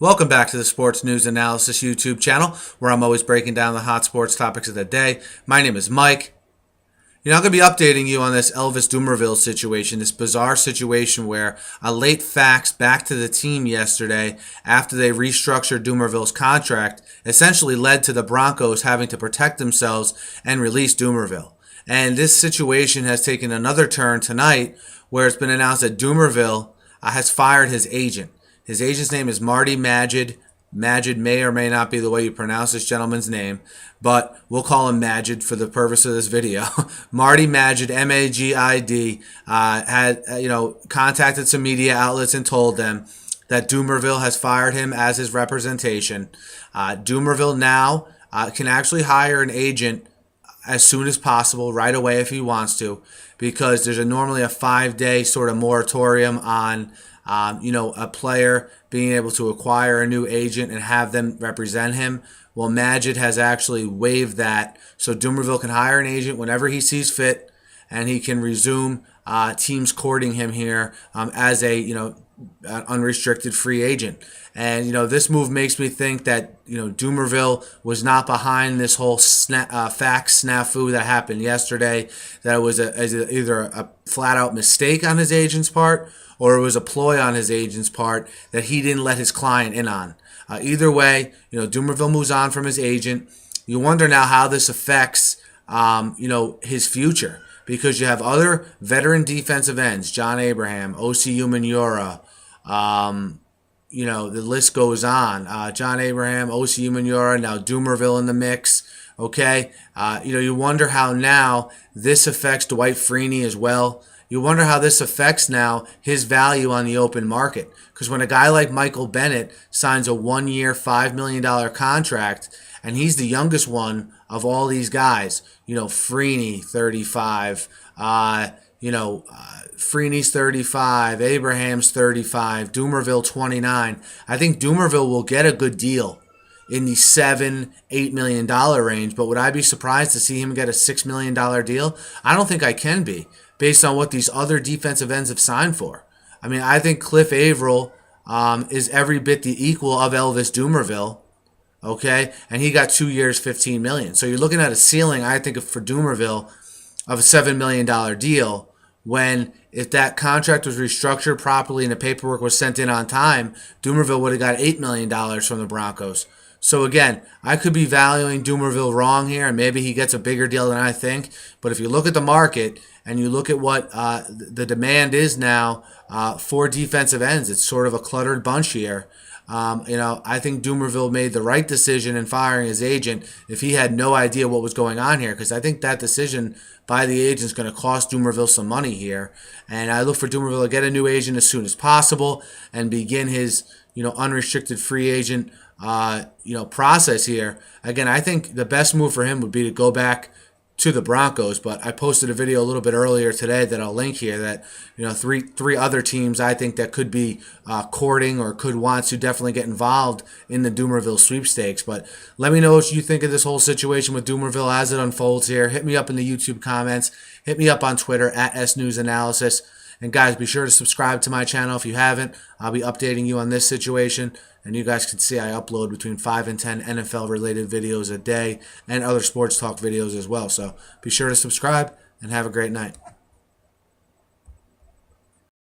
Welcome back to the Sports News Analysis YouTube channel, where I'm always breaking down the hot sports topics of the day. My name is Mike. I'm going to be updating you on this Elvis Dumervil situation, this bizarre situation where a late fax back to the team yesterday after they restructured Dumervil's contract essentially led to the Broncos having to protect themselves and release Dumervil. And this situation has taken another turn tonight where it's been announced that Dumervil has fired his agent. His agent's name is Marty Magid. Magid may or may not be the way you pronounce this gentleman's name, but we'll call him Magid for the purpose of this video. Marty Magid, M-A-G-I-D, had contacted some media outlets and told them that Dumervil has fired him as his representation. Dumervil now can actually hire an agent as soon as possible, right away if he wants to, because there's normally a 5-day sort of moratorium on a player being able to acquire a new agent and have them represent him. Well, Magid has actually waived that, so Dumervil can hire an agent whenever he sees fit, and he can resume teams courting him here as an unrestricted free agent. And this move makes me think that Dumervil was not behind this whole fax snafu that happened yesterday. That it was either a flat out mistake on his agent's part, or it was a ploy on his agent's part that he didn't let his client in on. Either way, Dumervil moves on from his agent. You wonder now how this affects, his future, because you have other veteran defensive ends, John Abraham, O.C. Umenyiora, the list goes on. John Abraham, O.C. Umenyiora, now Dumervil in the mix. Okay, you wonder how now this affects Dwight Freeney as well. You wonder how this affects now his value on the open market. Because when a guy like Michael Bennett signs a 1-year, $5 million contract, and he's the youngest one of all these guys, Freeney, 35, Freeney's 35, Abraham's 35, Dumervil 29. I think Dumervil will get a good deal in the $7-8 million range, but would I be surprised to see him get a $6 million deal? I don't think I can be, based on what these other defensive ends have signed for. I mean, I think Cliff Averill is every bit the equal of Elvis Dumervil, okay? And he got 2 years, $15 million. So you're looking at a ceiling, I think, for Dumervil of a $7 million deal, when if that contract was restructured properly and the paperwork was sent in on time, Dumervil would have got $8 million from the Broncos. So again, I could be valuing Dumervil wrong here, and maybe he gets a bigger deal than I think. But if you look at the market and you look at what the demand is now for defensive ends, it's sort of a cluttered bunch here. I think Dumervil made the right decision in firing his agent if he had no idea what was going on here, because I think that decision by the agent is going to cost Dumervil some money here. And I look for Dumervil to get a new agent as soon as possible and begin his unrestricted free agent process here. Again, I think the best move for him would be to go back to the Broncos, but I posted a video a little bit earlier today that I'll link here that three other teams I think that could be courting or could want to definitely get involved in the Dumervil sweepstakes. But let me know what you think of this whole situation with Dumervil as it unfolds here. Hit me up in the YouTube comments. Hit me up on Twitter at SNewsAnalysis. And guys, be sure to subscribe to my channel if you haven't. I'll be updating you on this situation. And you guys can see I upload between 5 and 10 NFL-related videos a day and other sports talk videos as well. So be sure to subscribe and have a great night.